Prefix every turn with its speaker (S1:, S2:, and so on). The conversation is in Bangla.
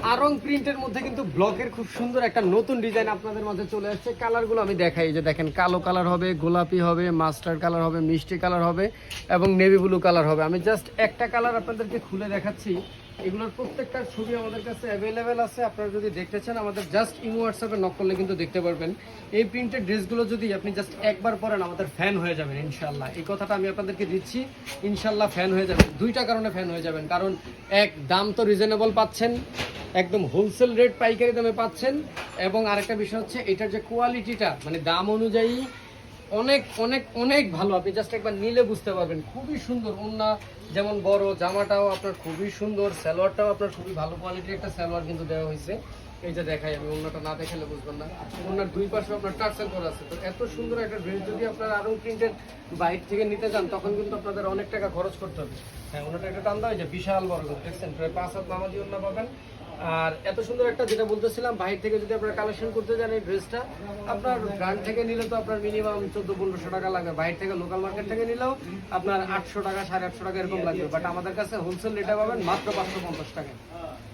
S1: আরং প্রিন্টের মধ্যে কিন্তু ব্লকের খুব সুন্দর একটা নতুন ডিজাইন আপনাদের মাঝে চলে আসছে। কালারগুলো আমি দেখাই, যে দেখেন কালো কালার হবে, গোলাপি হবে, মাস্টার্ড কালার হবে, মিষ্টি কালার হবে এবং নেভি ব্লু কালার হবে। আমি জাস্ট একটা কালার আপনাদেরকে খুলে দেখাচ্ছি। এগুলোর প্রত্যেকটার ছবি আমাদের কাছে অ্যাভেলেবেল আছে। আপনারা যদি দেখতে চান আমাদের জাস্ট ইমো হোয়াটসঅ্যাপে নক করলে কিন্তু দেখতে পারবেন। এই প্রিন্টেড ড্রেসগুলো যদি আপনি জাস্ট একবার পরেন আমাদের ফ্যান হয়ে যাবেন ইনশাল্লাহ। এই কথাটা আমি আপনাদেরকে দিচ্ছি, ইনশাল্লাহ ফ্যান হয়ে যাবেন। দুইটা কারণে ফ্যান হয়ে যাবেন, কারণ এক, দাম তো রিজনেবল পাচ্ছেন, একদম হোলসেল রেট পাইকারি দামে পাচ্ছেন, এবং আরেকটা বিষয় হচ্ছে এটার যে কোয়ালিটিটা মানে দাম অনুযায়ী অনেক অনেক অনেক ভালো। আপনি জাস্ট একবার নিলে বুঝতে পারবেন। খুবই সুন্দর ওড়না, যেমন বড়, জামাটাও আপনার খুবই সুন্দর, সালোয়ারটাও আপনার খুবই ভালো কোয়ালিটির একটা সালোয়ার কিন্তু দেওয়া হয়েছে। এই যে দেখাই আমি, ওড়নাটা না দেখালে বুঝবেন না। ওড়নার দুই পাশে আপনার টার্সেল করা আছে। তো এত সুন্দর একটা ড্রেস যদি আপনারা আরং প্রিন্টেড বাইরে থেকে নিতে যান তখন কিন্তু আপনাদের অনেক টাকা খরচ করতে হবে। হ্যাঁ, ওনাটা একটা টান দেওয়া, যে বিশাল বড় দেখছেন, প্রায় 5 হাত নামাজি ওড়না পাবেন। আর এত সুন্দর একটা, যেটা বলতেছিলাম, বাইরে থেকে যদি আপনারা কালেকশন করতে যান এই ড্রেসটা, আপনার ব্র্যান্ড থেকে নিলে তো আপনার মিনিমাম 1400-1500 টাকা লাগবে। বাইরে থেকে লোকাল মার্কেট থেকে নিলেও আপনার 800 টাকা, 850 টাকা এরকম লাগবে। বাট আমাদের কাছে হোলসেল রেটে পাবেন মাত্র 550 টাকা।